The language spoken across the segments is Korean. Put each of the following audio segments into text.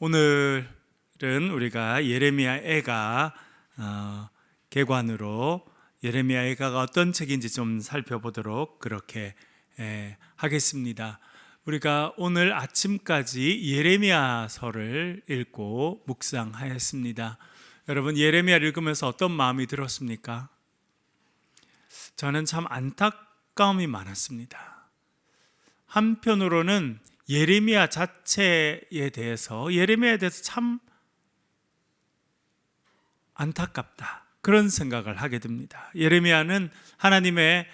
오늘은 우리가 예레미야 애가 개관으로 예레미야 애가가 어떤 책인지 좀 살펴보도록 그렇게 하겠습니다. 우리가 오늘 아침까지 예레미야서를 읽고 묵상하였습니다. 여러분, 예레미야를 읽으면서 어떤 마음이 들었습니까? 저는 참 안타까움이 많았습니다. 한편으로는 예레미야에 대해서 참 안타깝다, 그런 생각을 하게 됩니다. 예레미야는 하나님의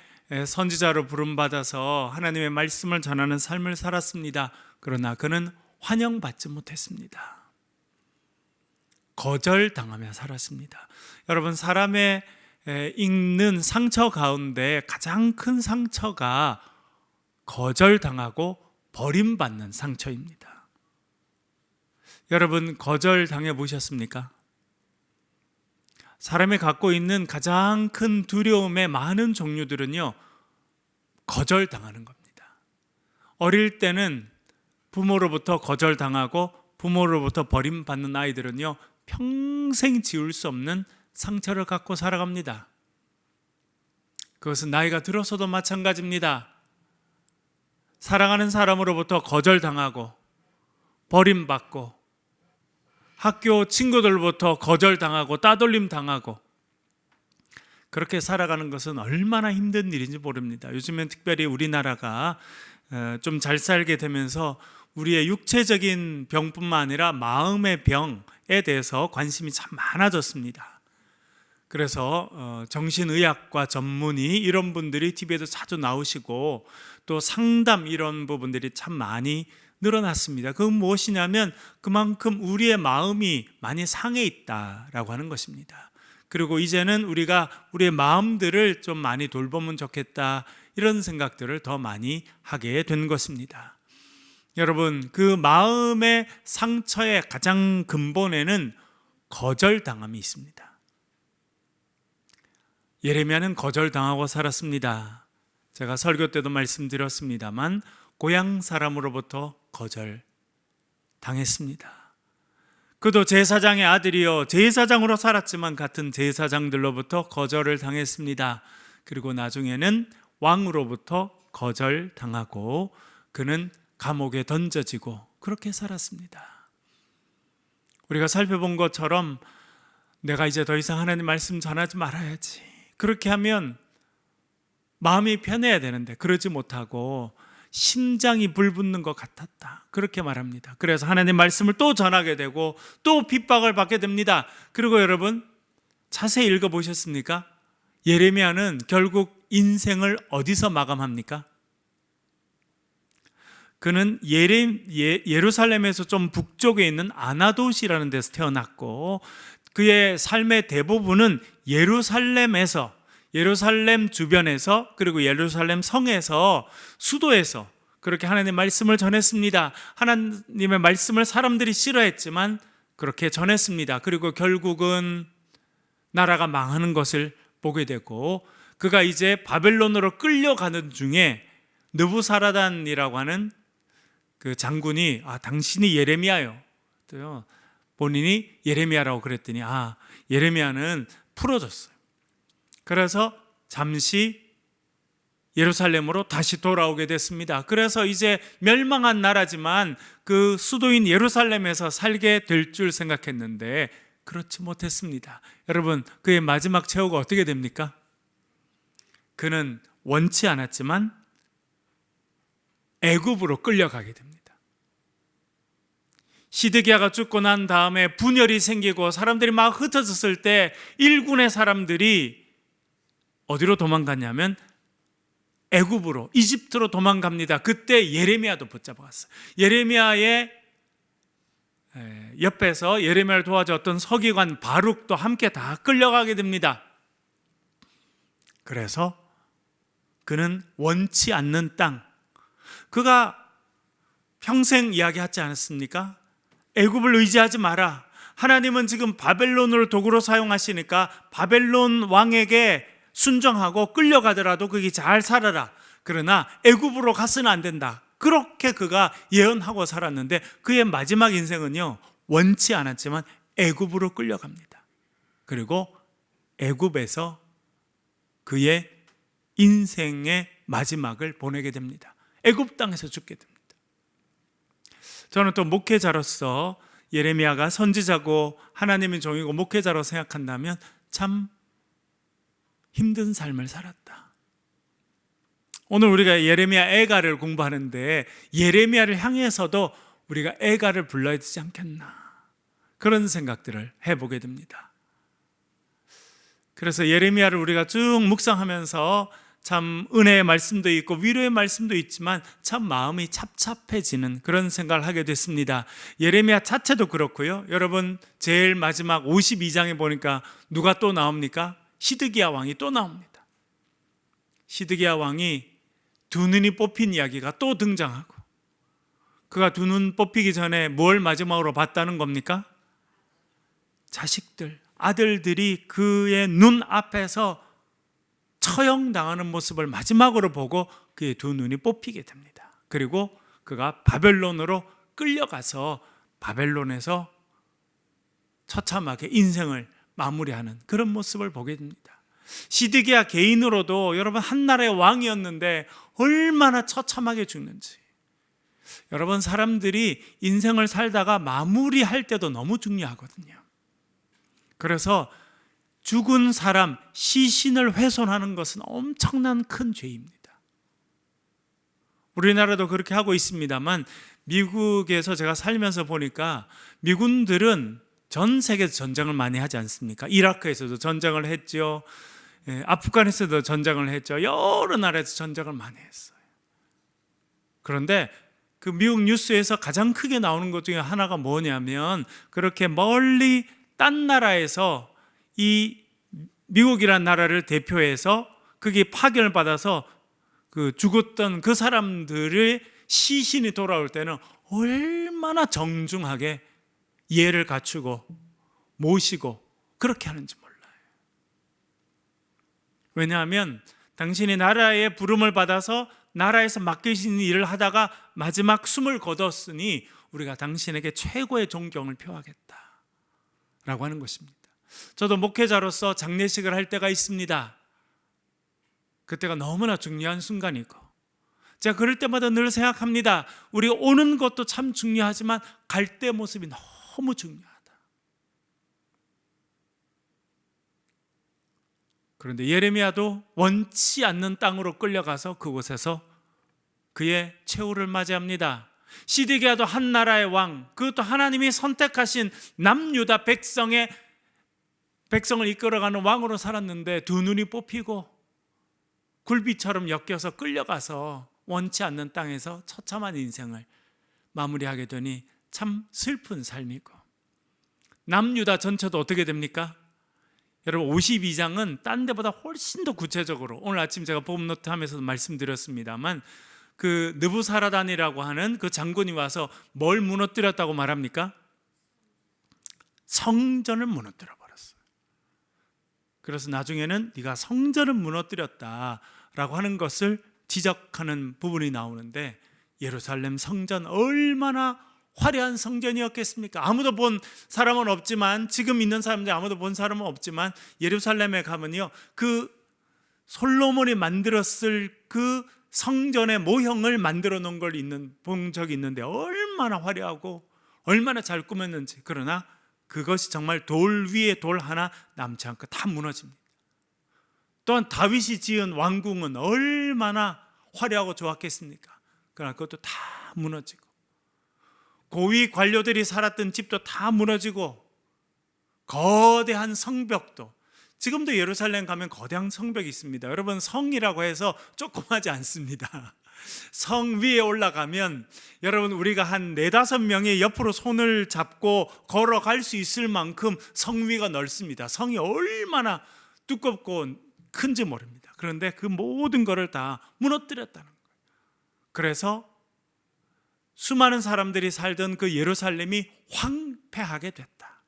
선지자로 부름받아서 하나님의 말씀을 전하는 삶을 살았습니다. 그러나 그는 환영받지 못했습니다. 거절당하며 살았습니다. 여러분, 사람의 읽는 상처 가운데 가장 큰 상처가 거절당하고 버림받는 상처입니다. 여러분, 거절당해 보셨습니까? 사람이 갖고 있는 가장 큰 두려움의 많은 종류들은요, 거절당하는 겁니다. 어릴 때는 부모로부터 거절당하고 부모로부터 버림받는 아이들은요, 평생 지울 수 없는 상처를 갖고 살아갑니다. 그것은 나이가 들어서도 마찬가지입니다. 사랑하는 사람으로부터 거절당하고 버림받고 학교 친구들로부터 거절당하고 따돌림 당하고 그렇게 살아가는 것은 얼마나 힘든 일인지 모릅니다. 요즘엔 특별히 우리나라가 좀 잘 살게 되면서 우리의 육체적인 병뿐만 아니라 마음의 병에 대해서 관심이 참 많아졌습니다. 그래서 정신의학과 전문의 이런 분들이 TV에도 자주 나오시고 또 상담 이런 부분들이 참 많이 늘어났습니다. 그건 무엇이냐면 그만큼 우리의 마음이 많이 상해 있다라고 하는 것입니다. 그리고 이제는 우리가 우리의 마음들을 좀 많이 돌보면 좋겠다, 이런 생각들을 더 많이 하게 된 것입니다. 여러분, 그 마음의 상처의 가장 근본에는 거절당함이 있습니다. 예레미야는 거절당하고 살았습니다. 제가 설교 때도 말씀드렸습니다만 고향 사람으로부터 거절당했습니다. 그도 제사장의 아들이요, 제사장으로 살았지만 같은 제사장들로부터 거절을 당했습니다. 그리고 나중에는 왕으로부터 거절당하고 그는 감옥에 던져지고 그렇게 살았습니다. 우리가 살펴본 것처럼 내가 이제 더 이상 하나님 말씀 전하지 말아야지, 그렇게 하면 마음이 편해야 되는데 그러지 못하고 심장이 불붙는 것 같았다, 그렇게 말합니다. 그래서 하나님 말씀을 또 전하게 되고 또 핍박을 받게 됩니다. 그리고 여러분, 자세히 읽어보셨습니까? 예레미야는 결국 인생을 어디서 마감합니까? 그는 예루살렘에서 좀 북쪽에 있는 아나돗이라는 데서 태어났고 그의 삶의 대부분은 예루살렘 주변에서, 그리고 예루살렘 성에서, 수도에서 그렇게 하나님의 말씀을 전했습니다. 하나님의 말씀을 사람들이 싫어했지만 그렇게 전했습니다. 그리고 결국은 나라가 망하는 것을 보게 되고 그가 이제 바벨론으로 끌려가는 중에 느부사라단이라고 하는 그 장군이 당신이 예레미야요, 또요, 본인이 예레미야라고 그랬더니 예레미야는 풀어졌어요. 그래서 잠시 예루살렘으로 다시 돌아오게 됐습니다. 그래서 이제 멸망한 나라지만 그 수도인 예루살렘에서 살게 될 줄 생각했는데 그렇지 못했습니다. 여러분, 그의 마지막 최후가 어떻게 됩니까? 그는 원치 않았지만 애굽으로 끌려가게 됩니다. 시드기야가 죽고 난 다음에 분열이 생기고 사람들이 막 흩어졌을 때 일군의 사람들이 어디로 도망갔냐면 애굽으로, 이집트로 도망갑니다. 그때 예레미야도 붙잡아갔어요. 예레미야의 옆에서 예레미야를 도와줬던 서기관 바룩도 함께 다 끌려가게 됩니다. 그래서 그는 원치 않는 땅, 그가 평생 이야기하지 않았습니까? 애굽을 의지하지 마라. 하나님은 지금 바벨론을 도구로 사용하시니까 바벨론 왕에게 순종하고 끌려가더라도 거기 잘 살아라. 그러나 애굽으로 가서는 안 된다. 그렇게 그가 예언하고 살았는데 그의 마지막 인생은요, 원치 않았지만 애굽으로 끌려갑니다. 그리고 애굽에서 그의 인생의 마지막을 보내게 됩니다. 애굽 땅에서 죽게 됩니다. 저는 또 목회자로서 예레미야가 선지자고 하나님의 종이고 목회자로 생각한다면 참 힘든 삶을 살았다. 오늘 우리가 예레미야 애가를 공부하는데 예레미야를 향해서도 우리가 애가를 불러야 되지 않겠나, 그런 생각들을 해보게 됩니다. 그래서 예레미야를 우리가 쭉 묵상하면서 참 은혜의 말씀도 있고 위로의 말씀도 있지만 참 마음이 찹찹해지는 그런 생각을 하게 됐습니다. 예레미야 자체도 그렇고요. 여러분 제일 마지막 52장에 보니까 누가 또 나옵니까? 시드기야 왕이 또 나옵니다. 시드기야 왕이 두 눈이 뽑힌 이야기가 또 등장하고, 그가 두 눈 뽑히기 전에 뭘 마지막으로 봤다는 겁니까? 자식들, 아들들이 그의 눈 앞에서 처형당하는 모습을 마지막으로 보고 그의 두 눈이 뽑히게 됩니다. 그리고 그가 바벨론으로 끌려가서 바벨론에서 처참하게 인생을 마무리하는 그런 모습을 보게 됩니다. 시드기야 개인으로도 여러분 한 나라의 왕이었는데 얼마나 처참하게 죽는지. 여러분 사람들이 인생을 살다가 마무리할 때도 너무 중요하거든요. 그래서 죽은 사람 시신을 훼손하는 것은 엄청난 큰 죄입니다. 우리나라도 그렇게 하고 있습니다만 미국에서 제가 살면서 보니까 미군들은 전 세계에서 전쟁을 많이 하지 않습니까? 이라크에서도 전쟁을 했죠. 아프간에서도 전쟁을 했죠. 여러 나라에서 전쟁을 많이 했어요. 그런데 그 미국 뉴스에서 가장 크게 나오는 것 중에 하나가 뭐냐면, 그렇게 멀리 딴 나라에서 이 미국이라는 나라를 대표해서 그게 파견을 받아서 그 죽었던 그 사람들의 시신이 돌아올 때는 얼마나 정중하게 예를 갖추고 모시고 그렇게 하는지 몰라요. 왜냐하면 당신이 나라의 부름을 받아서 나라에서 맡기신 일을 하다가 마지막 숨을 거뒀으니 우리가 당신에게 최고의 존경을 표하겠다 라고 하는 것입니다. 저도 목회자로서 장례식을 할 때가 있습니다. 그때가 너무나 중요한 순간이고, 제가 그럴 때마다 늘 생각합니다. 우리가 오는 것도 참 중요하지만 갈 때 모습이 너무 중요하다. 그런데 예레미야도 원치 않는 땅으로 끌려가서 그곳에서 그의 최후를 맞이합니다. 시드기야도 한 나라의 왕, 그것도 하나님이 선택하신 남유다 백성을 이끌어가는 왕으로 살았는데 두 눈이 뽑히고 굴비처럼 엮여서 끌려가서 원치 않는 땅에서 처참한 인생을 마무리하게 되니 참 슬픈 삶이고, 남유다 전체도 어떻게 됩니까? 여러분 52장은 딴 데보다 훨씬 더 구체적으로, 오늘 아침 제가 복음노트 하면서도 말씀드렸습니다만 그 느부사라단이라고 하는 그 장군이 와서 뭘 무너뜨렸다고 말합니까? 성전을 무너뜨려 버렸어요. 그래서 나중에는 네가 성전을 무너뜨렸다라고 하는 것을 지적하는 부분이 나오는데, 예루살렘 성전 얼마나 화려한 성전이었겠습니까? 아무도 본 사람은 없지만, 지금 있는 사람들 아무도 본 사람은 없지만 예루살렘에 가면요, 그 솔로몬이 만들었을 그 성전의 모형을 만들어 놓은 걸 본 적이 있는데 얼마나 화려하고 얼마나 잘 꾸몄는지. 그러나 그것이 정말 돌 위에 돌 하나 남지 않고 다 무너집니다. 또한 다윗이 지은 왕궁은 얼마나 화려하고 좋았겠습니까? 그러나 그것도 다 무너지고, 고위 관료들이 살았던 집도 다 무너지고, 거대한 성벽도, 지금도 예루살렘 가면 거대한 성벽이 있습니다. 여러분 성이라고 해서 조그마하지 않습니다. 성 위에 올라가면 여러분 우리가 한 4-5명이 옆으로 손을 잡고 걸어갈 수 있을 만큼 성 위가 넓습니다. 성이 얼마나 두껍고 큰지 모릅니다. 그런데 그 모든 것을 다 무너뜨렸다는 거예요. 그래서 수많은 사람들이 살던 그 예루살렘이 황폐하게 됐다.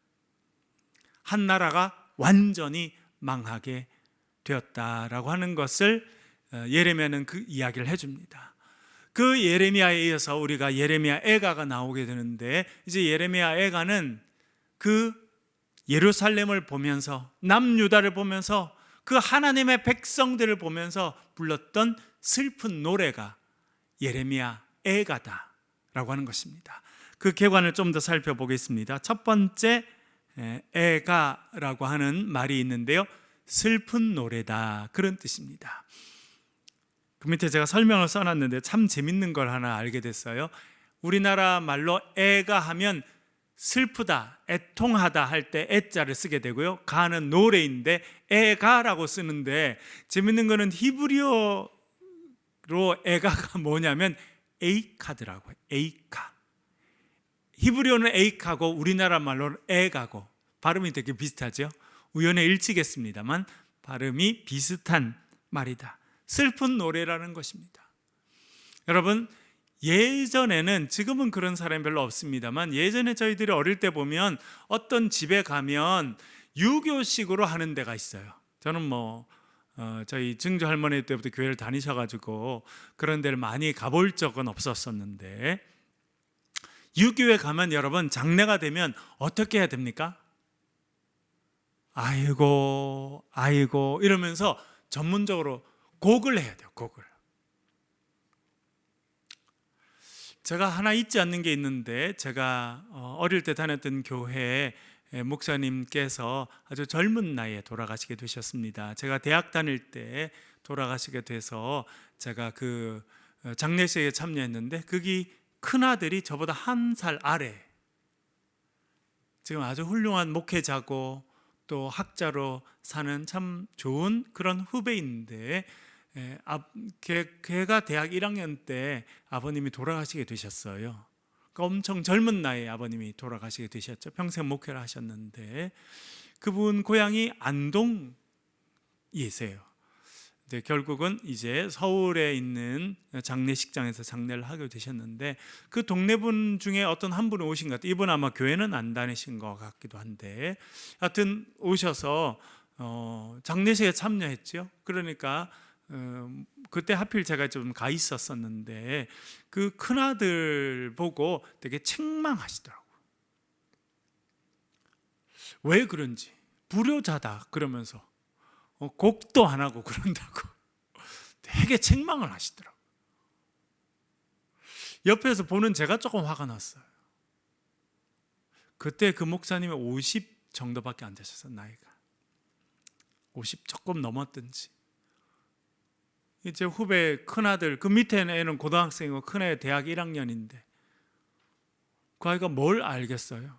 한 나라가 완전히 망하게 되었다라고 하는 것을 예레미야는 그 이야기를 해줍니다. 그 예레미야에 이어서 우리가 예레미야 애가가 나오게 되는데, 이제 예레미야 애가는 그 예루살렘을 보면서, 남유다를 보면서, 그 하나님의 백성들을 보면서 불렀던 슬픈 노래가 예레미야 애가다라고 하는 것입니다. 그 개관을 좀 더 살펴보겠습니다. 첫 번째, 애가라고 하는 말이 있는데요, 슬픈 노래다, 그런 뜻입니다. 그 밑에 제가 설명을 써놨는데 참 재밌는 걸 하나 알게 됐어요. 우리나라 말로 애가 하면 슬프다, 애통하다 할 때 애자를 쓰게 되고요, 가는 노래인데 애가라고 쓰는데, 재밌는 거는 히브리어로 애가가 뭐냐면 에이카드라고 해요. 에이카. 히브리어는 에이카고 우리나라 말로는 애가고, 발음이 되게 비슷하죠. 우연의 일치겠습니다만 발음이 비슷한 말이다. 슬픈 노래라는 것입니다. 여러분, 예전에는, 지금은 그런 사람이 별로 없습니다만, 예전에 저희들이 어릴 때 보면 어떤 집에 가면 유교식으로 하는 데가 있어요. 저는 저희 증조 할머니 때부터 교회를 다니셔가지고 그런 데를 많이 가볼 적은 없었었는데, 유교에 가면 여러분, 장례가 되면 어떻게 해야 됩니까? 아이고 아이고 이러면서 전문적으로 곡을 해야 돼요. 곡을. 제가 하나 잊지 않는 게 있는데, 제가 어릴 때 다녔던 교회에 목사님께서 아주 젊은 나이에 돌아가시게 되셨습니다. 제가 대학 다닐 때 돌아가시게 돼서 제가 그 장례식에 참여했는데, 거기 큰아들이 저보다 한 살 아래, 지금 아주 훌륭한 목회자고 또 학자로 사는 참 좋은 그런 후배인데, 걔가 대학 1학년 때 아버님이 돌아가시게 되셨어요. 그러니까 엄청 젊은 나이에 아버님이 돌아가시게 되셨죠. 평생 목회를 하셨는데, 그분 고향이 안동이세요. 근데 결국은 이제 서울에 있는 장례식장에서 장례를 하게 되셨는데, 그 동네분 중에 어떤 한 분이 오신 것 같아요. 이분 아마 교회는 안 다니신 것 같기도 한데, 하여튼 오셔서 장례식에 참여했죠. 그러니까 그때 하필 제가 좀 가 있었었는데, 그 큰아들 보고 되게 책망하시더라고요. 왜 그런지, 불효자다 그러면서 곡도 안 하고 그런다고 되게 책망을 하시더라고요. 옆에서 보는 제가 조금 화가 났어요. 그때 그 목사님이 50 정도밖에 안 되셨어요. 나이가 50 조금 넘었든지. 이제 후배 큰아들, 그 밑에 애는 고등학생이고 큰애 대학 1학년인데 그 아이가 뭘 알겠어요?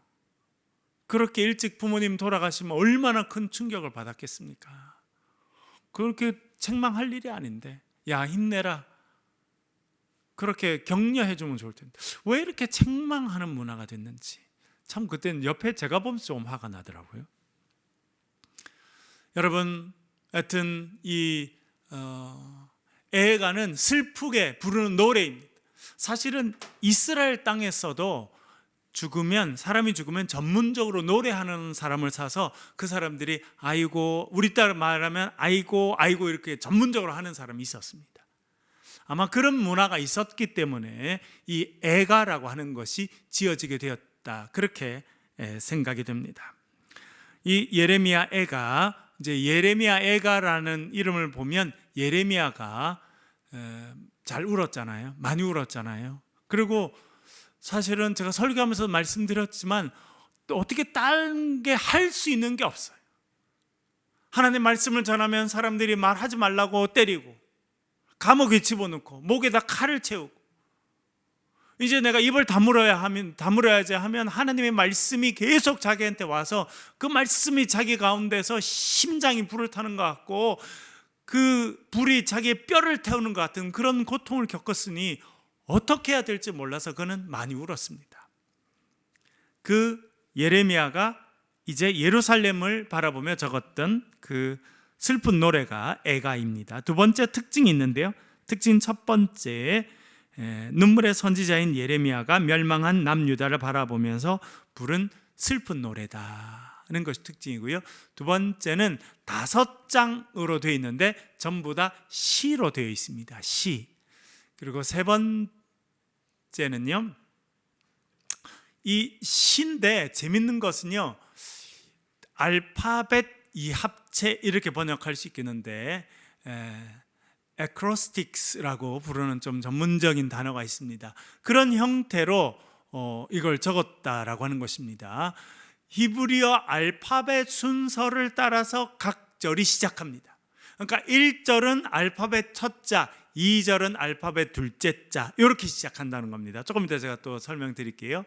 그렇게 일찍 부모님 돌아가시면 얼마나 큰 충격을 받았겠습니까? 그렇게 책망할 일이 아닌데, 야 힘내라, 그렇게 격려해 주면 좋을 텐데 왜 이렇게 책망하는 문화가 됐는지, 참 그때는 옆에 제가 보면서 좀 화가 나더라고요. 여러분, 하여튼 이 애가는 슬프게 부르는 노래입니다. 사실은 이스라엘 땅에서도 사람이 죽으면 전문적으로 노래하는 사람을 사서 그 사람들이 아이고, 우리 딸 말하면 아이고 아이고 이렇게 전문적으로 하는 사람이 있었습니다. 아마 그런 문화가 있었기 때문에 이 애가라고 하는 것이 지어지게 되었다, 그렇게 생각이 됩니다. 이 예레미야 애가, 이제 예레미야 애가라는 이름을 보면 예레미야가 잘 울었잖아요. 많이 울었잖아요. 그리고 사실은 제가 설교하면서 말씀드렸지만 또 어떻게 다른 게 할 수 있는 게 없어요. 하나님 말씀을 전하면 사람들이 말하지 말라고 때리고, 감옥에 집어넣고, 목에다 칼을 채우고, 이제 내가 입을 다물어야지 하면 하나님의 말씀이 계속 자기한테 와서 그 말씀이 자기 가운데서 심장이 불을 타는 것 같고, 그 불이 자기의 뼈를 태우는 것 같은 그런 고통을 겪었으니 어떻게 해야 될지 몰라서 그는 많이 울었습니다. 그 예레미야가 이제 예루살렘을 바라보며 적었던 그 슬픈 노래가 애가입니다. 두 번째 특징이 있는데요, 특징 첫 번째, 눈물의 선지자인 예레미야가 멸망한 남유다를 바라보면서 부른 슬픈 노래다는 것이 특징이고요. 두 번째는 5장으로 되어 있는데 전부 다 시로 되어 있습니다. 시. 그리고 세 번째는요, 이 시인데 재밌는 것은요, 알파벳 이 합체 이렇게 번역할 수 있겠는데 acrostics라고 부르는 좀 전문적인 단어가 있습니다. 그런 형태로 이걸 적었다라고 하는 것입니다. 히브리어 알파벳 순서를 따라서 각 절이 시작합니다. 그러니까 1절은 알파벳 첫 자, 2절은 알파벳 둘째 자, 이렇게 시작한다는 겁니다. 조금 이따 제가 또 설명드릴게요.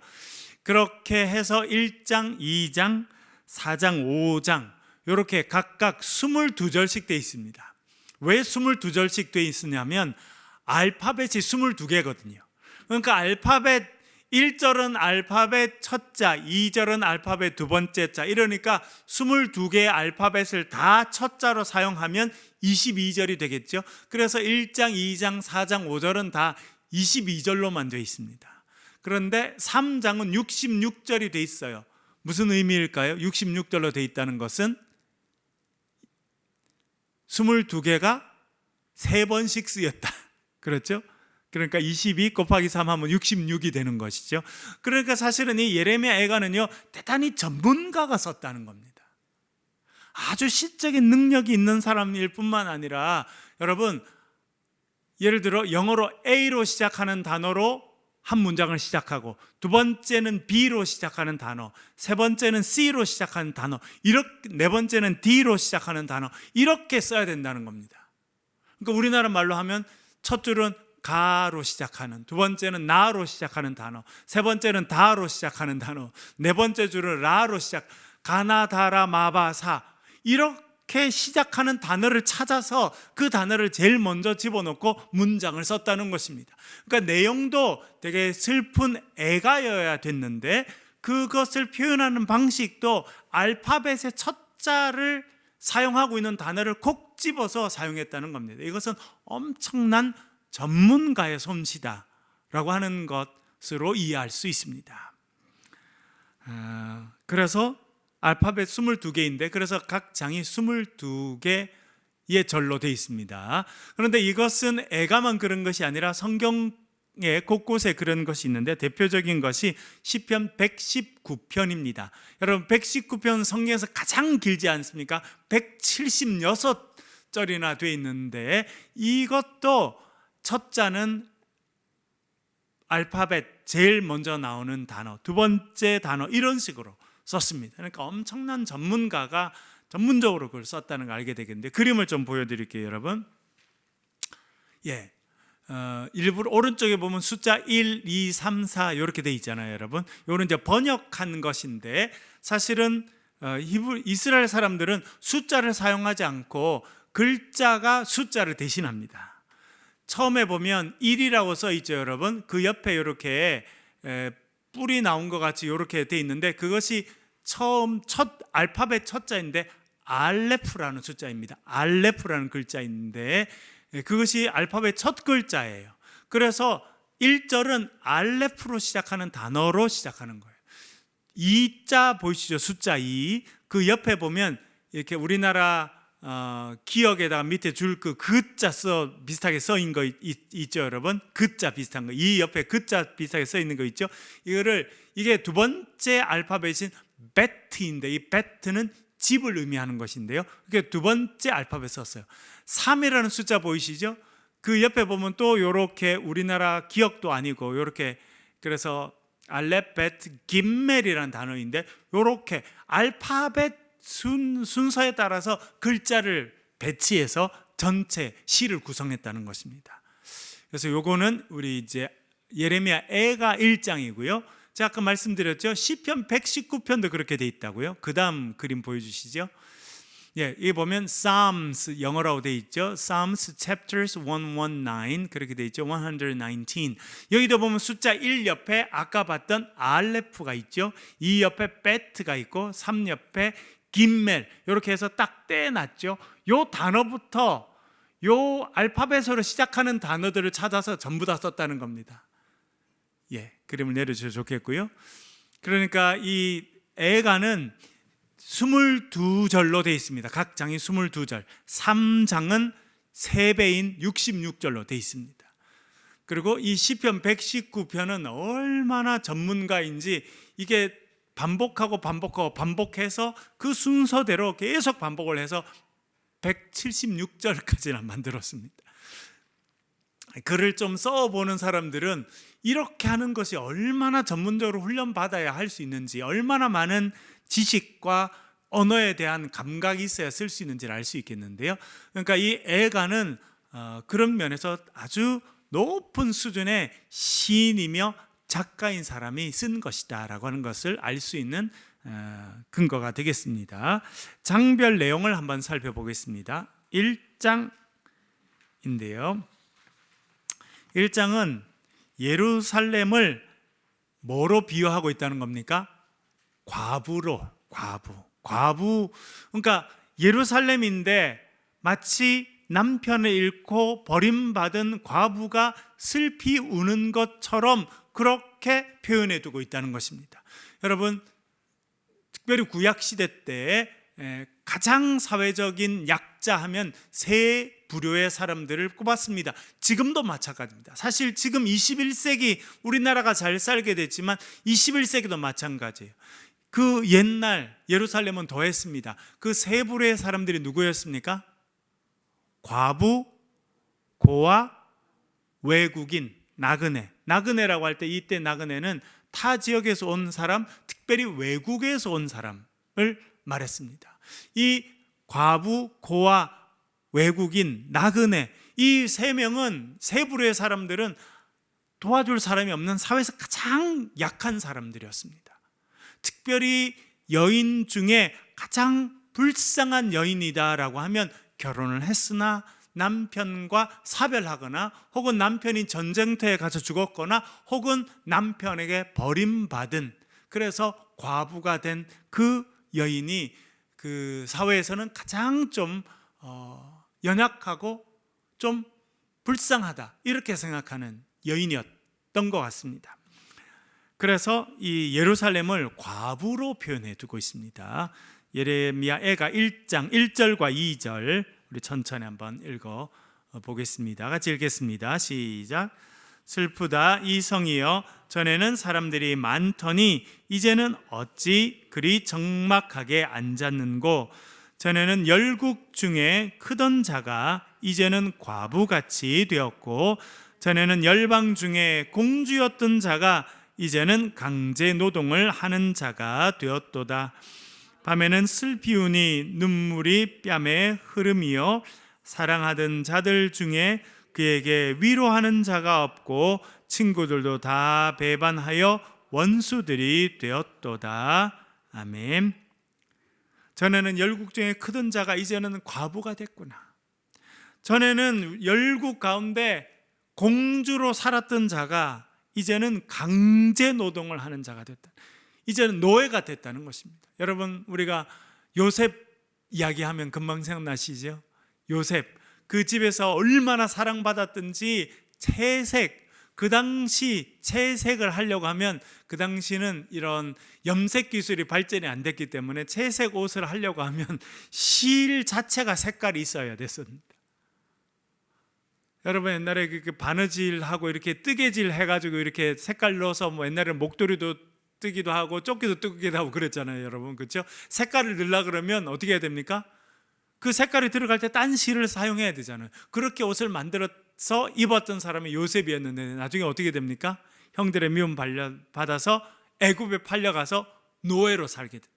그렇게 해서 1장, 2장, 4장, 5장 이렇게 각각 22절씩 되어 있습니다. 왜 22절씩 되어 있으냐면 알파벳이 22개거든요. 그러니까 알파벳 1절은 알파벳 첫 자, 2절은 알파벳 두 번째 자, 이러니까 22개의 알파벳을 다 첫 자로 사용하면 22절이 되겠죠. 그래서 1장, 2장, 4장, 5절은 다 22절로만 되어 있습니다. 그런데 3장은 66절이 되어 있어요. 무슨 의미일까요? 66절로 되어 있다는 것은 22개가 3번씩 쓰였다. 그렇죠? 그러니까 22 곱하기 3 하면 66이 되는 것이죠. 그러니까 사실은 이 예레미야 애가는요, 대단히 전문가가 썼다는 겁니다. 아주 시적인 능력이 있는 사람일 뿐만 아니라, 여러분, 예를 들어 영어로 A로 시작하는 단어로 한 문장을 시작하고, 두 번째는 B로 시작하는 단어, 세 번째는 C로 시작하는 단어, 네 번째는 D로 시작하는 단어, 이렇게 써야 된다는 겁니다. 그러니까 우리나라 말로 하면 첫 줄은 가로 시작하는, 두 번째는 나로 시작하는 단어, 세 번째는 다로 시작하는 단어, 네 번째 줄은 라로 시작, 가나다라 마바사, 이렇게 시작하는 단어를 찾아서 그 단어를 제일 먼저 집어넣고 문장을 썼다는 것입니다. 그러니까 내용도 되게 슬픈 애가여야 됐는데, 그것을 표현하는 방식도 알파벳의 첫 자를 사용하고 있는 단어를 콕 집어서 사용했다는 겁니다. 이것은 엄청난 전문가의 솜씨다라고 하는 것으로 이해할 수 있습니다. 그래서 알파벳 22개인데, 그래서 각 장이 22개의 절로 되어 있습니다. 그런데 이것은 애가만 그런 것이 아니라 성경에 곳곳에 그런 것이 있는데, 대표적인 것이 시편 119편입니다. 여러분, 119편 성경에서 가장 길지 않습니까? 176절이나 되어 있는데, 이것도 첫 자는 알파벳 제일 먼저 나오는 단어, 두 번째 단어, 이런 식으로 썼습니다. 그러니까 엄청난 전문가가 전문적으로 그걸 썼다는 걸 알게 되겠는데, 그림을 좀 보여드릴게요, 여러분. 일부러 오른쪽에 보면 숫자 1, 2, 3, 4 이렇게 돼 있잖아요, 여러분. 이거는 이제 번역한 것인데, 사실은 이스라엘 사람들은 숫자를 사용하지 않고 글자가 숫자를 대신합니다. 처음에 보면 1이라고 써 있죠, 여러분. 그 옆에 이렇게 뿔이 나온 것 같이 이렇게 돼 있는데, 그것이 첫 알파벳 첫 자인데 알레프라는 숫자입니다. 알레프라는 글자인데, 그것이 알파벳 첫 글자예요. 그래서 1절은 알레프로 시작하는 단어로 시작하는 거예요. 2자 보이시죠? 숫자 2. 그 옆에 보면 이렇게 우리나라 기억에다가 밑에 줄 그 그자 비슷하게 써 있는 거 있죠, 여러분? 그자 비슷한 거, 이 옆에 그자 비슷하게 써 있는 거 있죠? 이게 두 번째 알파벳인 베트인데, 이 베트는 집을 의미하는 것인데요, 그게 두 번째 알파벳 썼어요. 3이라는 숫자 보이시죠? 그 옆에 보면 또 이렇게 우리나라 기억도 아니고 이렇게, 그래서 알렙벳 김멜이라는 단어인데, 이렇게 알파벳 순서에 따라서 글자를 배치해서 전체 시를 구성했다는 것입니다. 그래서 요거는 우리 이제 예레미야 애가 1장이고요. 제가 아까 말씀드렸죠, 시편 119편도 그렇게 돼 있다고요. 그 다음 그림 보여주시죠. 여기 보면 Psalms, 영어라고 돼 있죠. Psalms chapters 119 그렇게 돼 있죠. 119. 여기도 보면 숫자 1 옆에 아까 봤던 알레프가 있죠. 2 옆에 베트가 있고, 3 옆에 김멜, 이렇게 해서 딱 떼놨죠. 요 단어부터 요 알파벳으로 시작하는 단어들을 찾아서 전부 다 썼다는 겁니다. 그림을 내려주셔도 좋겠고요. 그러니까 이 애가는 22절로 되어 있습니다. 각 장이 22절, 3장은 3배인 66절로 되어 있습니다. 그리고 이 시편 119편은 얼마나 전문가인지 이게 반복해서 그 순서대로 계속 반복을 해서 176절까지나 만들었습니다. 글을 좀 써보는 사람들은 이렇게 하는 것이 얼마나 전문적으로 훈련받아야 할 수 있는지, 얼마나 많은 지식과 언어에 대한 감각이 있어야 쓸 수 있는지를 알 수 있겠는데요. 그러니까 이 애가는 그런 면에서 아주 높은 수준의 시인이며 작가인 사람이 쓴 것이다 라고 하는 것을 알 수 있는 근거가 되겠습니다. 장별 내용을 한번 살펴보겠습니다. 1장인데요 1장은 예루살렘을 뭐로 비유하고 있다는 겁니까? 과부. 그러니까 예루살렘인데 마치 남편을 잃고 버림받은 과부가 슬피 우는 것처럼 그렇게 표현해 두고 있다는 것입니다. 여러분, 특별히 구약시대 때 가장 사회적인 약자 하면 세 부류의 사람들을 꼽았습니다. 지금도 마찬가지입니다. 사실 지금 21세기 우리나라가 잘 살게 됐지만 21세기도 마찬가지예요. 그 옛날 예루살렘은 더했습니다. 그 세 부류의 사람들이 누구였습니까? 과부, 고아, 외국인, 나그네라고 할 때 이때 나그네는 타 지역에서 온 사람, 특별히 외국에서 온 사람을 말했습니다. 이 과부, 고아, 외국인, 나그네, 이 세 명은, 세 부류의 사람들은 도와줄 사람이 없는 사회에서 가장 약한 사람들이었습니다. 특별히 여인 중에 가장 불쌍한 여인이다라고 하면 결혼을 했으나 남편과 사별하거나 혹은 남편이 전쟁터에 가서 죽었거나 혹은 남편에게 버림받은, 그래서 과부가 된 그 여인이 그 사회에서는 가장 좀 연약하고 좀 불쌍하다 이렇게 생각하는 여인이었던 것 같습니다. 그래서 이 예루살렘을 과부로 표현해 두고 있습니다. 예레미야 애가 1장 1절과 2절 우리 천천히 한번 읽어 보겠습니다. 같이 읽겠습니다. 시작. 슬프다 이 성이여, 전에는 사람들이 많더니 이제는 어찌 그리 적막하게 앉았는고. 전에는 열국 중에 크던 자가 이제는 과부같이 되었고, 전에는 열방 중에 공주였던 자가 이제는 강제 노동을 하는 자가 되었도다. 밤에는 슬피 우니 눈물이 뺨에 흐름이요, 사랑하던 자들 중에 그에게 위로하는 자가 없고 친구들도 다 배반하여 원수들이 되었도다. 아멘. 전에는 열국 중에 크던 자가 이제는 과부가 됐구나. 전에는 열국 가운데 공주로 살았던 자가 이제는 강제 노동을 하는 자가 됐다. 이제는 노예가 됐다는 것입니다. 여러분, 우리가 요셉 이야기하면 금방 생각나시죠? 요셉, 그 집에서 얼마나 사랑받았든지 그 당시 채색을 하려고 하면, 그 당시는 이런 염색 기술이 발전이 안 됐기 때문에 채색 옷을 하려고 하면 실 자체가 색깔이 있어야 됐습니다. 여러분, 옛날에 그 바느질하고 이렇게 뜨개질 해가지고 이렇게 색깔 넣어서 뭐 옛날에 목도리도 뜨기도 하고 조끼도 뜨기도 하고 그랬잖아요, 여러분. 그렇죠? 색깔을 넣으려 그러면 어떻게 해야 됩니까? 그 색깔이 들어갈 때 딴 실을 사용해야 되잖아요. 그렇게 옷을 만들어서 입었던 사람이 요셉이었는데 나중에 어떻게 됩니까? 형들의 미움 받아서 애굽에 팔려가서 노예로 살게 됩니다.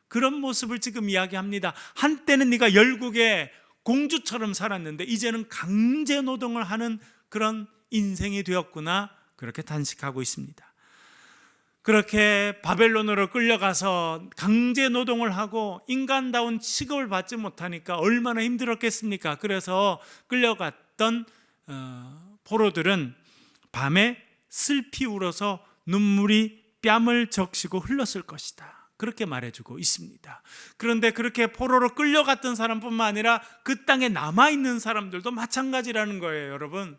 그런 모습을 지금 이야기합니다. 한때는 네가 열국의 공주처럼 살았는데 이제는 강제 노동을 하는 그런 인생이 되었구나, 그렇게 단식하고 있습니다. 그렇게 바벨론으로 끌려가서 강제 노동을 하고 인간다운 취급을 받지 못하니까 얼마나 힘들었겠습니까? 그래서 끌려갔던 포로들은 밤에 슬피 울어서 눈물이 뺨을 적시고 흘렀을 것이다, 그렇게 말해주고 있습니다. 그런데 그렇게 포로로 끌려갔던 사람뿐만 아니라 그 땅에 남아있는 사람들도 마찬가지라는 거예요. 여러분,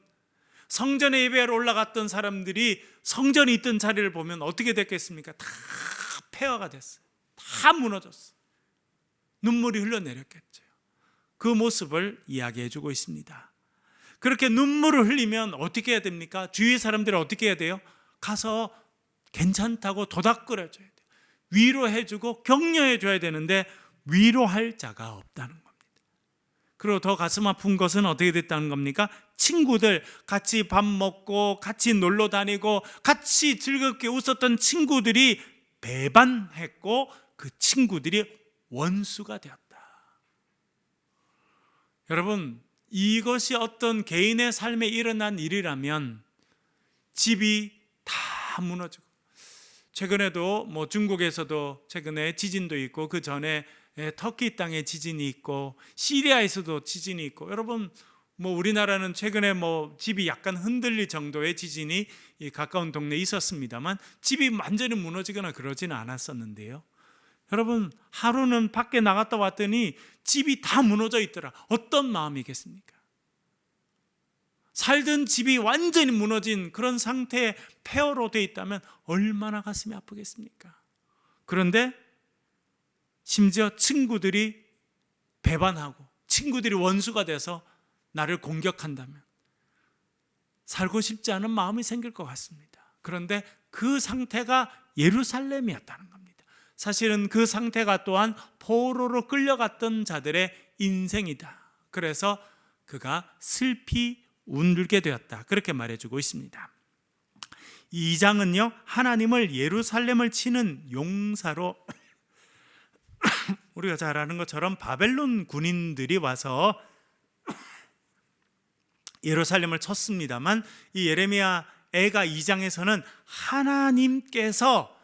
성전에 예배하러 올라갔던 사람들이 성전이 있던 자리를 보면 어떻게 됐겠습니까? 다 폐허가 됐어요. 다 무너졌어요. 눈물이 흘러내렸겠죠. 그 모습을 이야기해주고 있습니다. 그렇게 눈물을 흘리면 어떻게 해야 됩니까? 주위 사람들은 어떻게 해야 돼요? 가서 괜찮다고 도닥거려줘야 돼요. 위로해주고 격려해줘야 되는데 위로할 자가 없다는 겁니다. 그리고 더 가슴 아픈 것은 어떻게 됐다는 겁니까? 친구들, 같이 밥 먹고 같이 놀러 다니고 같이 즐겁게 웃었던 친구들이 배반했고 그 친구들이 원수가 되었다. 여러분, 이것이 어떤 개인의 삶에 일어난 일이라면 집이 다 무너지고, 최근에도 중국에서도 최근에 지진도 있고 그 전에 터키 땅에 지진이 있고 시리아에서도 지진이 있고, 여러분 우리나라는 최근에 집이 약간 흔들릴 정도의 지진이 이 가까운 동네에 있었습니다만 집이 완전히 무너지거나 그러지는 않았었는데요. 여러분, 하루는 밖에 나갔다 왔더니 집이 다 무너져 있더라. 어떤 마음이겠습니까? 살던 집이 완전히 무너진 그런 상태에 폐허로 되어 있다면 얼마나 가슴이 아프겠습니까? 그런데 심지어 친구들이 배반하고 친구들이 원수가 돼서 나를 공격한다면 살고 싶지 않은 마음이 생길 것 같습니다. 그런데 그 상태가 예루살렘이었다는 겁니다. 사실은 그 상태가 또한 포로로 끌려갔던 자들의 인생이다. 그래서 그가 슬피 울게 되었다. 그렇게 말해주고 있습니다. 2장은요, 하나님을 예루살렘을 치는 용사로 우리가 잘 아는 것처럼 바벨론 군인들이 와서 예루살렘을 쳤습니다만, 이 예레미야 애가 2장에서는 하나님께서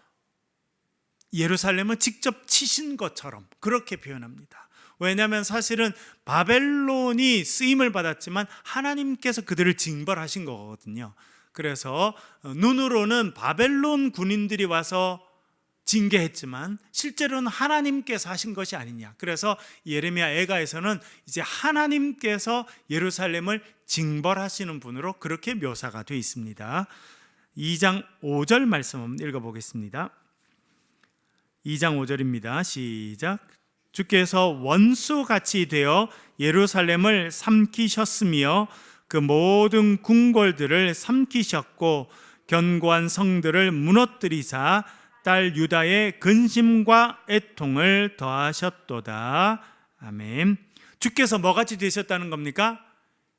예루살렘을 직접 치신 것처럼 그렇게 표현합니다. 왜냐하면 사실은 바벨론이 쓰임을 받았지만 하나님께서 그들을 징벌하신 거거든요. 그래서 눈으로는 바벨론 군인들이 와서 징계했지만 실제로는 하나님께서 하신 것이 아니냐. 그래서 예레미야 애가에서는 이제 하나님께서 예루살렘을 징벌하시는 분으로 그렇게 묘사가 되어 있습니다. 2장 5절 말씀 한번 읽어보겠습니다. 2장 5절입니다. 시작. 주께서 원수같이 되어 예루살렘을 삼키셨으며 그 모든 궁궐들을 삼키셨고 견고한 성들을 무너뜨리사 딸 유다의 근심과 애통을 더하셨도다. 아멘. 주께서 뭐같이 되셨다는 겁니까?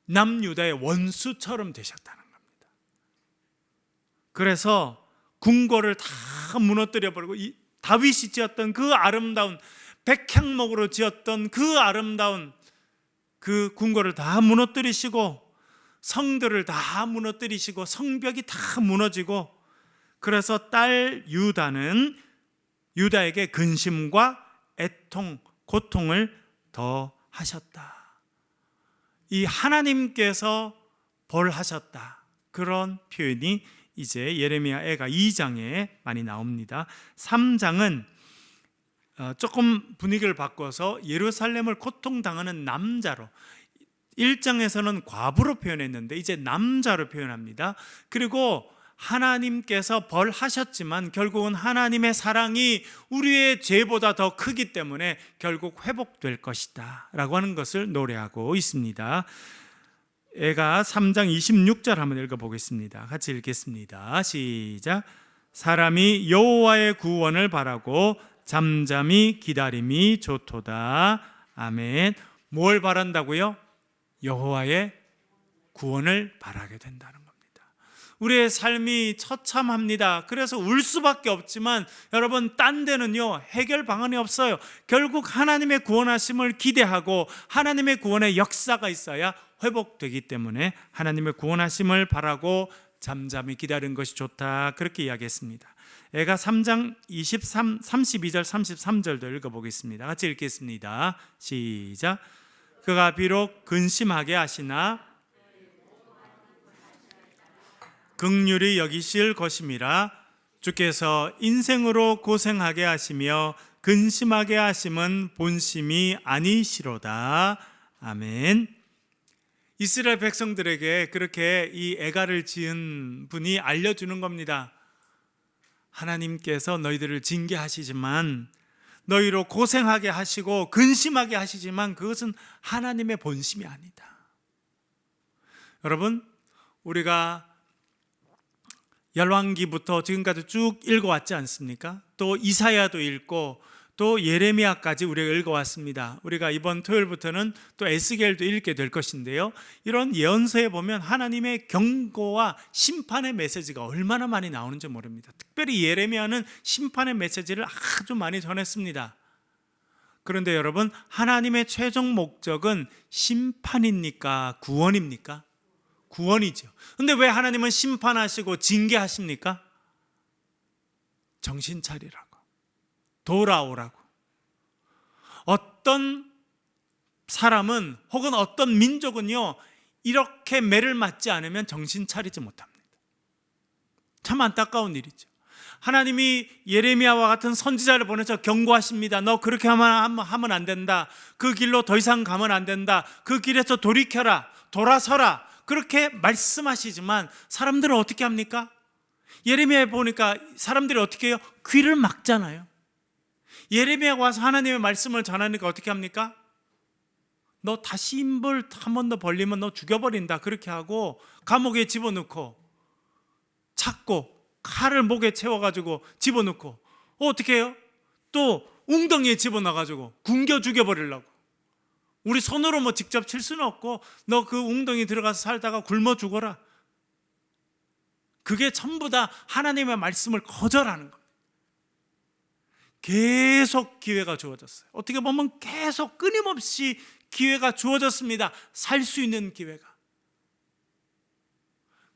남유다의 원수처럼 되셨다는 겁니다. 그래서 궁궐을 다 무너뜨려 버리고 다윗이 지었던 그 아름다운 백향목으로 지었던 그 아름다운 그 궁궐을 다 무너뜨리시고 성들을 다 무너뜨리시고 성벽이 다 무너지고, 그래서 딸 유다는 유다에게 근심과 애통, 고통을 더하셨다. 이 하나님께서 벌하셨다. 그런 표현이 이제 예레미야 애가 2장에 많이 나옵니다. 3장은 조금 분위기를 바꿔서 예루살렘을 고통당하는 남자로, 1장에서는 과부로 표현했는데 이제 남자로 표현합니다. 그리고 하나님께서 벌하셨지만 결국은 하나님의 사랑이 우리의 죄보다 더 크기 때문에 결국 회복될 것이다 라고 하는 것을 노래하고 있습니다. 애가 3장 26절 한번 읽어보겠습니다. 같이 읽겠습니다. 시작. 사람이 여호와의 구원을 바라고 잠잠히 기다림이 좋도다. 아멘. 뭘 바란다고요? 여호와의 구원을 바라게 된다는 겁니다. 우리의 삶이 처참합니다. 그래서 울 수밖에 없지만 여러분, 딴 데는요 해결 방안이 없어요. 결국 하나님의 구원하심을 기대하고 하나님의 구원의 역사가 있어야 회복되기 때문에 하나님의 구원하심을 바라고 잠잠히 기다리는 것이 좋다, 그렇게 이야기했습니다. 애가 3장 32절 33절도 읽어보겠습니다. 같이 읽겠습니다. 시작. 그가 비록 근심하게 하시나 긍휼히 여기실 것임이라. 주께서 인생으로 고생하게 하시며 근심하게 하심은 본심이 아니시로다. 아멘. 이스라엘 백성들에게 그렇게 이 애가를 지은 분이 알려주는 겁니다. 하나님께서 너희들을 징계하시지만, 너희로 고생하게 하시고 근심하게 하시지만 그것은 하나님의 본심이 아니다. 여러분, 우리가 열왕기부터 지금까지 쭉 읽어왔지 않습니까? 또 이사야도 읽고 또 예레미야까지 우리가 읽어왔습니다. 우리가 이번 토요일부터는 또 에스겔도 읽게 될 것인데요, 이런 예언서에 보면 하나님의 경고와 심판의 메시지가 얼마나 많이 나오는지 모릅니다. 특별히 예레미야는 심판의 메시지를 아주 많이 전했습니다. 그런데 여러분, 하나님의 최종 목적은 심판입니까? 구원입니까? 구원이죠. 근데 왜 하나님은 심판하시고 징계하십니까? 정신 차리라고, 돌아오라고. 어떤 사람은 혹은 어떤 민족은요, 이렇게 매를 맞지 않으면 정신 차리지 못합니다. 참 안타까운 일이죠. 하나님이 예레미야와 같은 선지자를 보내서 경고하십니다. 너 그렇게 하면 안 된다. 그 길로 더 이상 가면 안 된다. 그 길에서 돌이켜라, 돌아서라, 그렇게 말씀하시지만 사람들은 어떻게 합니까? 예레미야에 보니까 사람들이 어떻게 해요? 귀를 막잖아요. 예레미야가 와서 하나님의 말씀을 전하니까 어떻게 합니까? 너 다시 입을 한 번 더 벌리면 너 죽여버린다, 그렇게 하고 감옥에 집어넣고, 찾고 칼을 목에 채워가지고 집어넣고, 어떻게 해요? 또 웅덩이에 집어넣어가지고 굶겨 죽여버리려고. 우리 손으로 뭐 직접 칠 수는 없고 너 그 웅덩이 들어가서 살다가 굶어 죽어라. 그게 전부 다 하나님의 말씀을 거절하는 겁니다. 계속 기회가 주어졌어요. 어떻게 보면 계속 끊임없이 기회가 주어졌습니다. 살 수 있는 기회가.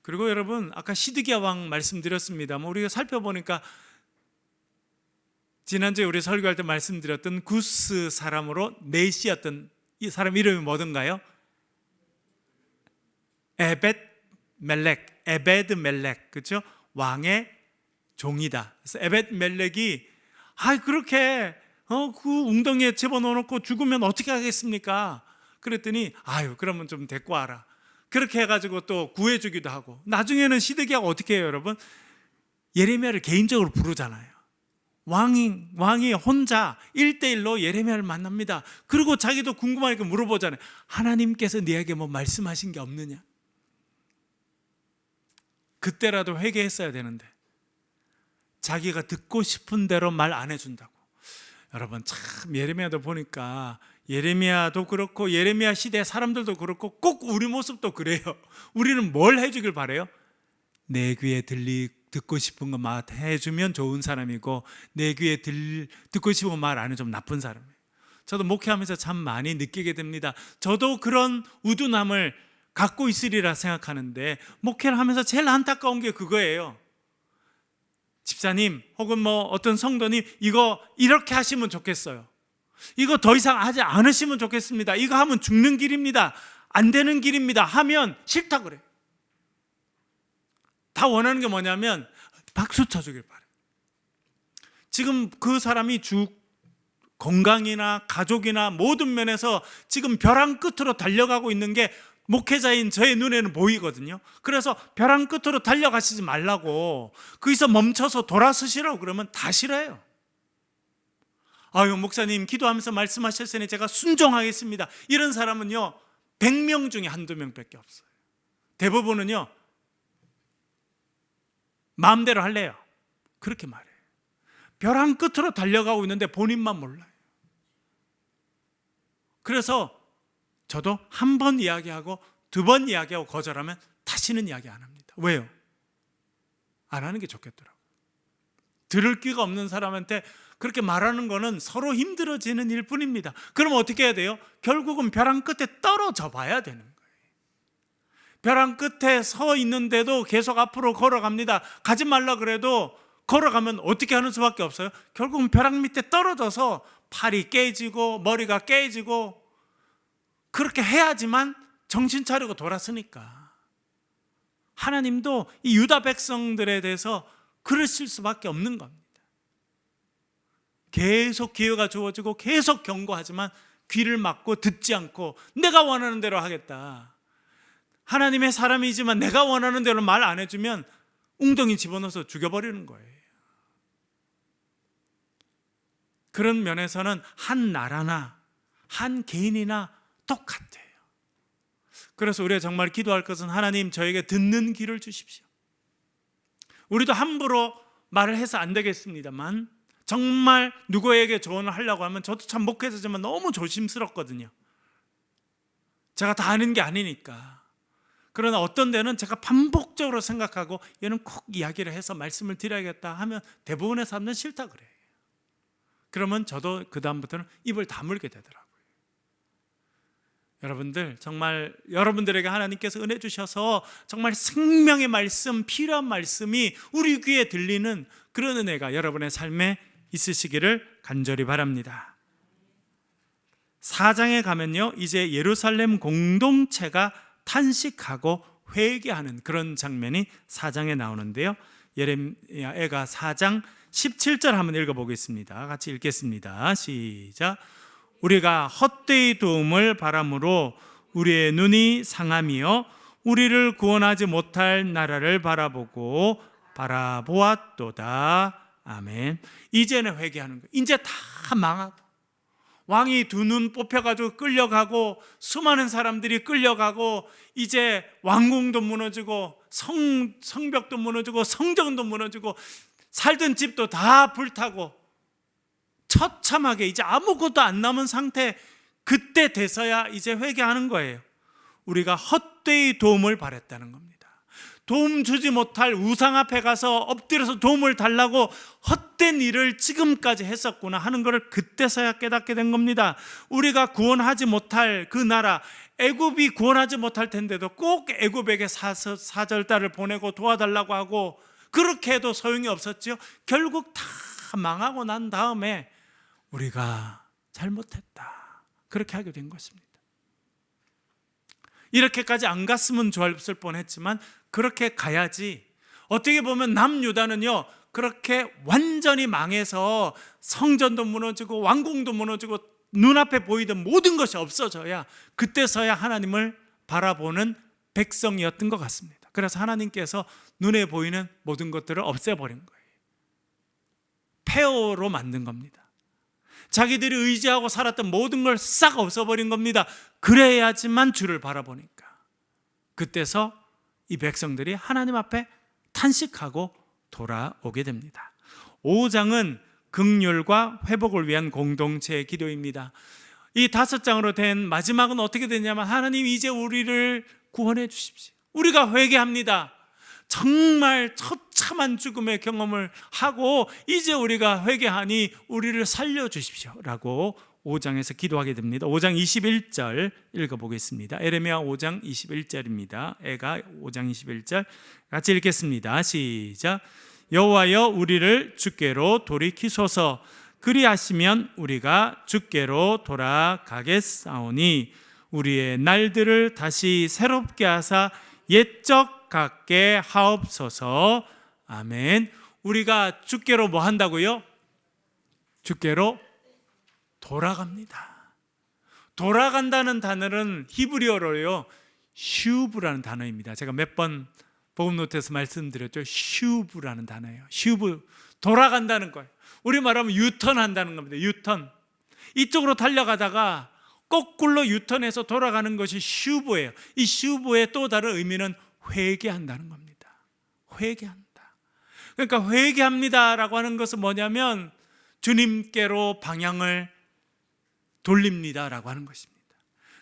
그리고 여러분, 아까 시드기야 왕 말씀드렸습니다. 우리가 살펴보니까 지난주에 우리 설교할 때 말씀드렸던 구스 사람으로 넷이었던 이 사람 이름이 뭐던가요? 에벳멜렉, 그렇죠? 왕의 종이다. 그래서 에벳멜렉이 그렇게 그 웅덩이에 집어넣어놓고 죽으면 어떻게 하겠습니까? 그랬더니 그러면 좀 데리고 와라. 그렇게 해가지고 또 구해주기도 하고, 나중에는 시드기야가 어떻게 해요, 여러분? 예레미야를 개인적으로 부르잖아요. 왕이 혼자 1대1로 예레미야를 만납니다. 그리고 자기도 궁금하니까 물어보잖아요. 하나님께서 네게 뭐 말씀하신 게 없느냐? 그때라도 회개했어야 되는데 자기가 듣고 싶은 대로 말 안 해준다고. 여러분, 참 예레미야도 보니까, 예레미야도 그렇고 예레미야 시대 사람들도 그렇고 꼭 우리 모습도 그래요. 우리는 뭘 해주길 바래요? 내 귀에 듣고 싶은 거 말 해주면 좋은 사람이고, 내 귀에 듣고 싶은 거 말 안 해주면 나쁜 사람이에요. 저도 목회하면서 참 많이 느끼게 됩니다. 저도 그런 우둔함을 갖고 있으리라 생각하는데, 목회를 하면서 제일 안타까운 게 그거예요. 집사님 혹은 뭐 어떤 성도님, 이거 이렇게 하시면 좋겠어요. 이거 더 이상 하지 않으시면 좋겠습니다. 이거 하면 죽는 길입니다. 안 되는 길입니다. 하면 싫다 그래요. 다 원하는 게 뭐냐면 박수 쳐주길 바래요. 지금 그 사람이 건강이나 가족이나 모든 면에서 지금 벼랑 끝으로 달려가고 있는 게 목회자인 저의 눈에는 보이거든요. 그래서 벼랑 끝으로 달려가시지 말라고, 거기서 멈춰서 돌아서시라고 그러면 다 싫어요. 목사님 기도하면서 말씀하셨으니 제가 순종하겠습니다. 이런 사람은요 100명 중에 한두 명밖에 없어요. 대부분은요 마음대로 할래요, 그렇게 말해요. 벼랑 끝으로 달려가고 있는데 본인만 몰라요. 그래서 저도 한 번 이야기하고 두 번 이야기하고 거절하면 다시는 이야기 안 합니다. 왜요? 안 하는 게 좋겠더라고요. 들을 귀가 없는 사람한테 그렇게 말하는 거는 서로 힘들어지는 일 뿐입니다. 그럼 어떻게 해야 돼요? 결국은 벼랑 끝에 떨어져 봐야 되는 거예요. 벼랑 끝에 서 있는데도 계속 앞으로 걸어갑니다. 가지 말라 그래도 걸어가면 어떻게 하는 수밖에 없어요? 결국은 벼랑 밑에 떨어져서 팔이 깨지고 머리가 깨지고, 그렇게 해야지만 정신 차리고 돌아서니까. 하나님도 이 유다 백성들에 대해서 그러실 수밖에 없는 겁니다. 계속 기회가 주어지고 계속 경고하지만 귀를 막고 듣지 않고 내가 원하는 대로 하겠다. 하나님의 사람이지만 내가 원하는 대로 말 안 해주면 웅덩이 집어넣어서 죽여버리는 거예요. 그런 면에서는 한 나라나 한 개인이나 똑같아요. 그래서 우리가 정말 기도할 것은 하나님 저에게 듣는 귀를 주십시오. 우리도 함부로 말을 해서 안 되겠습니다만 정말 누구에게 조언을 하려고 하면 저도 참 목회자지만 너무 조심스럽거든요. 제가 다 아는 게 아니니까. 그러나 어떤 데는 제가 반복적으로 생각하고 얘는 꼭 이야기를 해서 말씀을 드려야겠다 하면 대부분의 사람들은 싫다 그래요. 그러면 저도 그 다음부터는 입을 다물게 되더라고요. 여러분들 정말 여러분들에게 하나님께서 은혜 주셔서 정말 생명의 말씀, 필요한 말씀이 우리 귀에 들리는 그런 은혜가 여러분의 삶에 있으시기를 간절히 바랍니다. 4장에 가면요, 이제 예루살렘 공동체가 탄식하고 회개하는 그런 장면이 4장에 나오는데요, 예레미야가 4장 17절 한번 읽어보겠습니다. 같이 읽겠습니다. 시작. 우리가 헛되이 도움을 바람으로 우리의 눈이 상함이여 우리를 구원하지 못할 나라를 바라보고 바라보았도다. 아멘. 이제는 회개하는 거예요. 이제 다 망하고 왕이 두 눈 뽑혀가지고 끌려가고 수많은 사람들이 끌려가고 이제 왕궁도 무너지고 성벽도 무너지고 성전도 무너지고 살던 집도 다 불타고 처참하게 이제 아무것도 안 남은 상태, 그때 돼서야 이제 회개하는 거예요. 우리가 헛되이 도움을 바랬다는 겁니다. 도움 주지 못할 우상 앞에 가서 엎드려서 도움을 달라고 헛된 일을 지금까지 했었구나 하는 것을 그때서야 깨닫게 된 겁니다. 우리가 구원하지 못할 그 나라, 애굽이 구원하지 못할 텐데도 꼭 애굽에게 사절단을 보내고 도와달라고 하고 그렇게 해도 소용이 없었죠. 결국 다 망하고 난 다음에 우리가 잘못했다 그렇게 하게 된 것입니다. 이렇게까지 안 갔으면 좋았을 뻔했지만 그렇게 가야지. 어떻게 보면 남유다는요 그렇게 완전히 망해서 성전도 무너지고 왕궁도 무너지고 눈앞에 보이던 모든 것이 없어져야 그때서야 하나님을 바라보는 백성이었던 것 같습니다. 그래서 하나님께서 눈에 보이는 모든 것들을 없애버린 거예요. 폐허로 만든 겁니다. 자기들이 의지하고 살았던 모든 걸 싹 없애버린 겁니다. 그래야지만 주를 바라보니까. 그때서 이 백성들이 하나님 앞에 탄식하고 돌아오게 됩니다. 5장은 긍휼과 회복을 위한 공동체의 기도입니다. 이 5장으로 된 마지막은 어떻게 되냐면 하나님 이제 우리를 구원해 주십시오. 우리가 회개합니다. 정말 처참한 죽음의 경험을 하고 이제 우리가 회개하니 우리를 살려주십시오 라고 5장에서 기도하게 됩니다. 5장 21절 읽어보겠습니다. 에레미야 5장 21절입니다. 애가 5장 21절 같이 읽겠습니다. 시작. 여호와여 우리를 주께로 돌이키소서. 그리하시면 우리가 주께로 돌아가겠사오니 우리의 날들을 다시 새롭게 하사 옛적 같게 하옵소서. 아멘. 우리가 주께로 뭐 한다고요? 주께로 돌아갑니다. 돌아간다는 단어는 히브리어로요 슈브라는 단어입니다. 제가 몇 번 복음노트에서 말씀드렸죠. 슈브라는 단어예요. 슈브, 돌아간다는 거예요. 우리 말하면 유턴한다는 겁니다. 유턴. 이쪽으로 달려가다가 거꾸로 유턴해서 돌아가는 것이 슈브예요. 이 슈브의 또 다른 의미는 회개한다는 겁니다. 회개한다. 그러니까 회개합니다라고 하는 것은 뭐냐면 주님께로 방향을 돌립니다라고 하는 것입니다.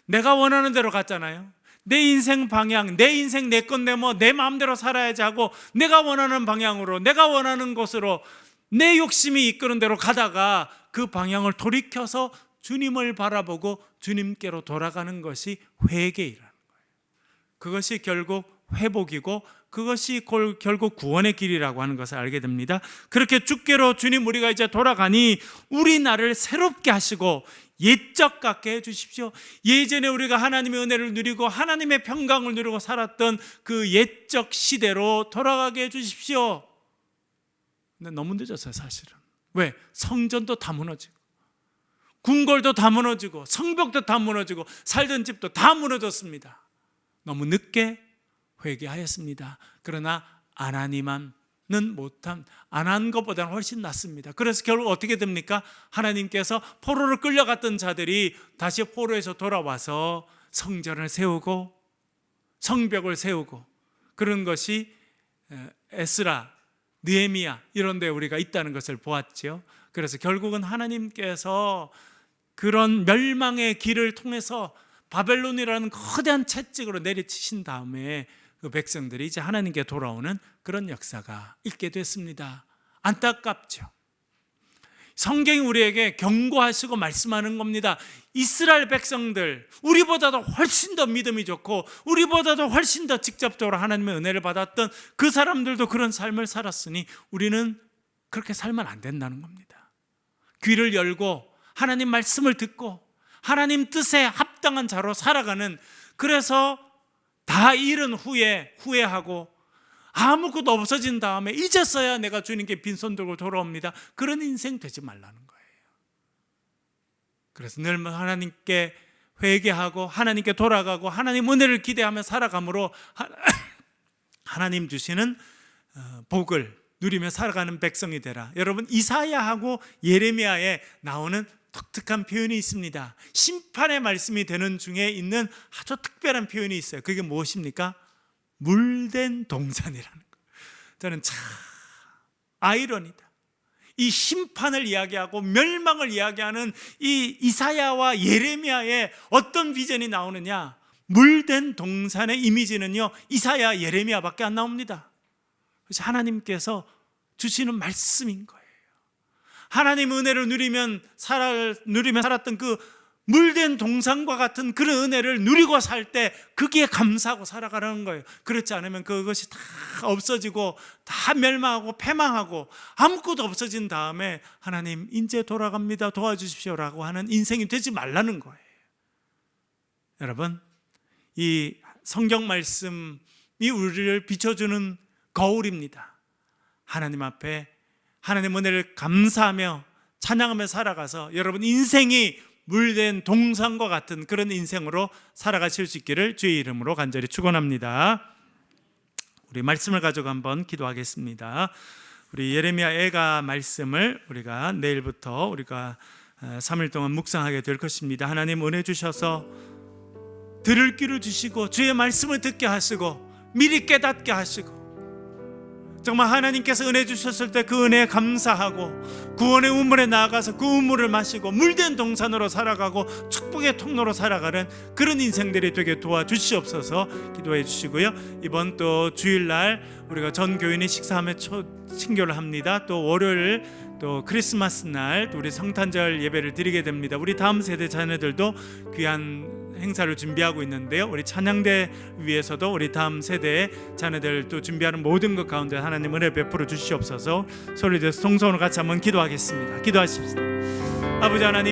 내가 원하는 대로 갔잖아요. 내 인생 방향, 내 인생 내 건데 뭐 내 마음대로 살아야지 하고 내가 원하는 방향으로, 내가 원하는 곳으로 내 욕심이 이끄는 대로 가다가 그 방향을 돌이켜서 주님을 바라보고 주님께로 돌아가는 것이 회개이라는 거예요. 그것이 결국 회복이고 그것이 결국 구원의 길이라고 하는 것을 알게 됩니다. 그렇게 주께로 주님 우리가 이제 돌아가니 우리 나를 새롭게 하시고 옛적 같게 해주십시오. 예전에 우리가 하나님의 은혜를 누리고 하나님의 평강을 누리고 살았던 그 옛적 시대로 돌아가게 해주십시오. 근데 너무 늦었어요 사실은. 왜? 성전도 다 무너지고 궁궐도 다 무너지고 성벽도 다 무너지고 살던 집도 다 무너졌습니다. 너무 늦게 회개하였습니다. 그러나 안 하니만은 못한, 안 한 것보다는 훨씬 낫습니다. 그래서 결국 어떻게 됩니까? 하나님께서 포로로 끌려갔던 자들이 다시 포로에서 돌아와서 성전을 세우고 성벽을 세우고 그런 것이 에스라, 느헤미야 이런 데 우리가 있다는 것을 보았죠. 그래서 결국은 하나님께서 그런 멸망의 길을 통해서 바벨론이라는 거대한 채찍으로 내리치신 다음에 그 백성들이 이제 하나님께 돌아오는 그런 역사가 있게 됐습니다. 안타깝죠. 성경이 우리에게 경고하시고 말씀하는 겁니다. 이스라엘 백성들, 우리보다도 훨씬 더 믿음이 좋고 우리보다도 훨씬 더 직접적으로 하나님의 은혜를 받았던 그 사람들도 그런 삶을 살았으니 우리는 그렇게 살면 안 된다는 겁니다. 귀를 열고 하나님 말씀을 듣고 하나님 뜻에 합당한 자로 살아가는, 그래서 다 잃은 후에 후회하고 아무것도 없어진 다음에 이제서야 내가 주님께 빈손 들고 돌아옵니다, 그런 인생 되지 말라는 거예요. 그래서 늘 하나님께 회개하고 하나님께 돌아가고 하나님 은혜를 기대하며 살아감으로 하나님 주시는 복을 누리며 살아가는 백성이 되라. 여러분, 이사야하고 예레미야에 나오는 독특한 표현이 있습니다. 심판의 말씀이 되는 중에 있는 아주 특별한 표현이 있어요. 그게 무엇입니까? 물된 동산이라는 거예요. 저는 참 아이러니다. 이 심판을 이야기하고 멸망을 이야기하는 이 이사야와 예레미야의 어떤 비전이 나오느냐? 물된 동산의 이미지는요, 이사야, 예레미야밖에 안 나옵니다. 그래서 하나님께서 주시는 말씀인 거예요. 하나님 은혜를 누리며 살았던 그 물된 동산과 같은 그런 은혜를 누리고 살 때 그게 감사하고 살아가라는 거예요. 그렇지 않으면 그것이 다 없어지고 다 멸망하고 패망하고 아무것도 없어진 다음에 하나님 이제 돌아갑니다, 도와주십시오라고 하는 인생이 되지 말라는 거예요. 여러분, 이 성경 말씀이 우리를 비춰주는 거울입니다. 하나님 앞에 하나님 은혜를 감사하며 찬양하며 살아가서 여러분 인생이 물된 동산과 같은 그런 인생으로 살아가실 수 있기를 주의 이름으로 간절히 축원합니다. 우리 말씀을 가지고 한번 기도하겠습니다. 우리 예레미야 애가 말씀을 우리가 내일부터 우리가 3일 동안 묵상하게 될 것입니다. 하나님 은혜 주셔서 들을 귀를 주시고 주의 말씀을 듣게 하시고 미리 깨닫게 하시고 정말 하나님께서 은혜 주셨을 때 그 은혜에 감사하고 구원의 우물에 나아가서 그 우물을 마시고 물된 동산으로 살아가고 축복의 통로로 살아가는 그런 인생들이 되게 도와주시옵소서 기도해 주시고요. 이번 또 주일날 우리가 전 교인이 식사하며 친교를 합니다. 또 월요일 또 크리스마스 날 또 우리 성탄절 예배를 드리게 됩니다. 우리 다음 세대 자녀들도 귀한 행사를 준비하고 있는데요. 우리 찬양대 위해서도 우리 다음 세대의 자녀들도 준비하는 모든 것 가운데 하나님 은혜 베풀어 주시옵소서. 소리 내서 통성으로 같이 한번 기도하겠습니다. 기도하십시다. 아버지 하나님,